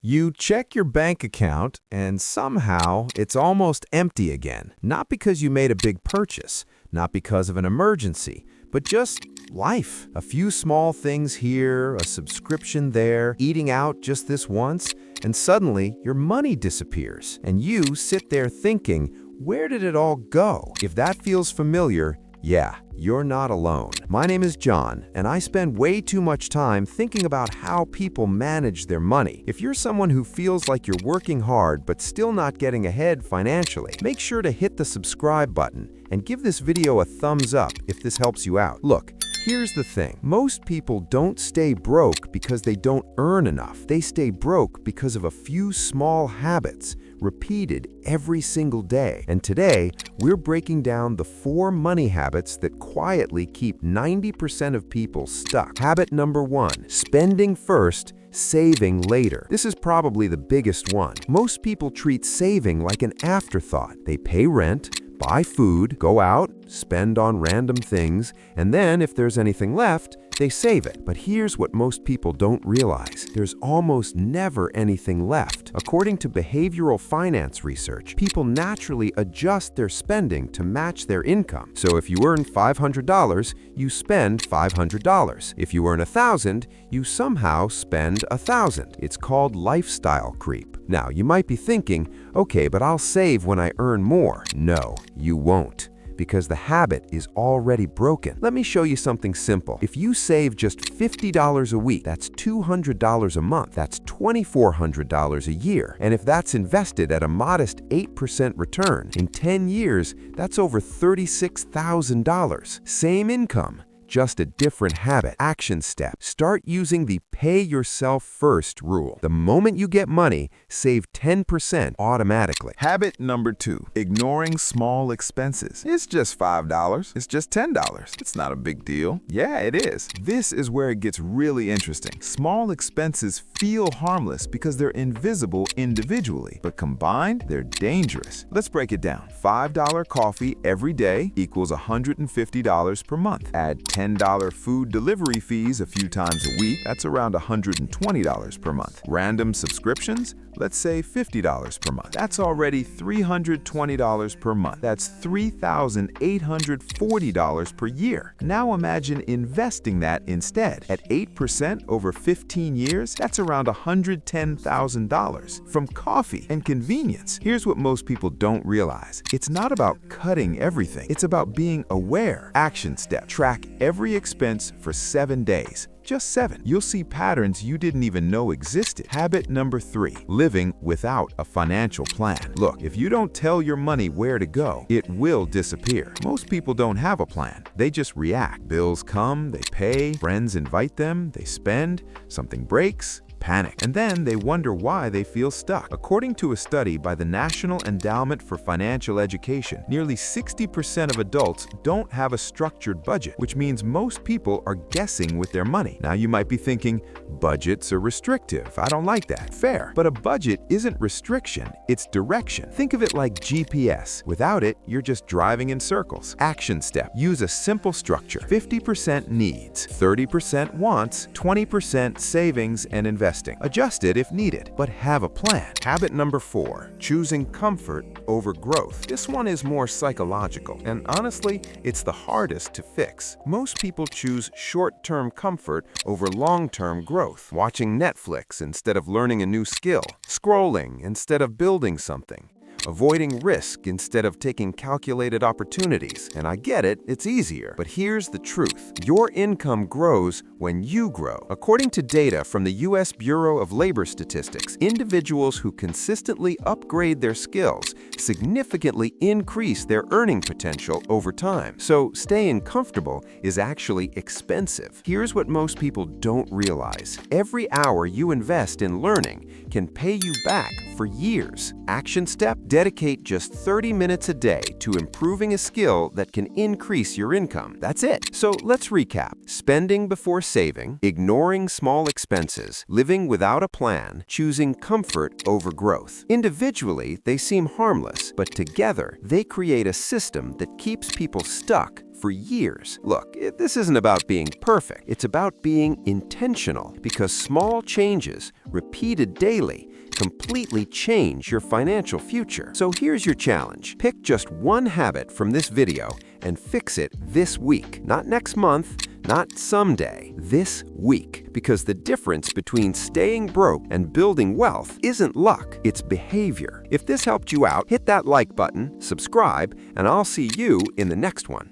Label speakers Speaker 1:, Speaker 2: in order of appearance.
Speaker 1: You check your bank account and somehow it's almost empty again. Not because you made a big purchase, not because of an emergency, but just life. A few small things here, a subscription there, eating out just this once, and suddenly your money disappears. And you sit there thinking, where did it all go? If that feels familiar, yeah, you're not alone. My name is John, and I spend way too much time thinking about how people manage their money. If you're someone who feels like you're working hard but still not getting ahead financially, make sure to hit the subscribe button and give this video a thumbs up if this helps you out. Look, here's the thing. Most people don't stay broke because they don't earn enough. They stay broke because of a few small habits repeated every single day. And today, we're breaking down the 4 money habits that quietly keep 90% of people stuck. Habit number 1, spending first, saving later. This is probably the biggest one. Most people treat saving like an afterthought. They pay rent, buy food, go out, spend on random things, and then if there's anything left, they save it. But here's what most people don't realize. There's almost never anything left. According to behavioral finance research, people naturally adjust their spending to match their income. So if you earn $500, you spend $500. If you earn $1,000, you somehow spend $1,000. It's called lifestyle creep. Now, you might be thinking, okay, but I'll save when I earn more. No, you won't, because the habit is already broken. Let me show you something simple. If you save just $50 a week, that's $200 a month. That's $2,400 a year. And if that's invested at a modest 8% return, in 10 years, that's over $36,000. Same income, just a different habit. Action step. Start using the pay yourself first rule. The moment you get money, save 10% automatically.
Speaker 2: Habit number 2, ignoring small expenses. It's just $5. It's just $10. It's not a big deal. Yeah, it is. This is where it gets really interesting. Small expenses feel harmless because they're invisible individually, but combined, they're dangerous. Let's break it down. $5 coffee every day equals $150 per month. Add $10 food delivery fees a few times a week, that's around $120 per month. Random subscriptions, let's say $50 per month. That's already $320 per month. That's $3,840 per year. Now imagine investing that instead. At 8% over 15 years, that's around $110,000 from coffee and convenience. Here's what most people don't realize. It's not about cutting everything. It's about being aware. Action step. Track every expense for 7 days. Just 7. You'll see patterns you didn't even know existed. Habit number 3, living without a financial plan. Look, if you don't tell your money where to go, it will disappear. Most people don't have a plan. They just react. Bills come, they pay, friends invite them, they spend, something breaks, panic, and then they wonder why they feel stuck. According to a study by the National Endowment for Financial Education, nearly 60% of adults don't have a structured budget, which means most people are guessing with their money. Now you might be thinking, budgets are restrictive. I don't like that. Fair. But a budget isn't restriction, it's direction. Think of it like GPS. Without it, you're just driving in circles. Action step. Use a simple structure. 50% needs, 30% wants, 20% savings and investing. Adjust it if needed, but have a plan. Habit number 4, choosing comfort over growth. This one is more psychological, and honestly, it's the hardest to fix. Most people choose short-term comfort over long-term growth. Watching Netflix instead of learning a new skill, scrolling instead of building something, avoiding risk instead of taking calculated opportunities. And I get it, it's easier. But here's the truth. Your income grows when you grow. According to data from the U.S. Bureau of Labor Statistics, individuals who consistently upgrade their skills significantly increase their earning potential over time. So staying comfortable is actually expensive. Here's what most people don't realize. Every hour you invest in learning can pay you back for years. Action step: dedicate just 30 minutes a day to improving a skill that can increase your income. That's it. So let's recap. Spending before saving, ignoring small expenses, living without a plan, choosing comfort over growth. Individually, they seem harmless, but together, they create a system that keeps people stuck for years. Look, this isn't about being perfect. It's about being intentional, because small changes, repeated daily,
Speaker 3: completely change your financial future. So here's your challenge. Pick just one habit from this video and fix it this week. Not next month, not someday, this week. Because the difference between staying broke and building wealth isn't luck, it's behavior. If this helped you out, hit that like button, subscribe, and I'll see you in the next one.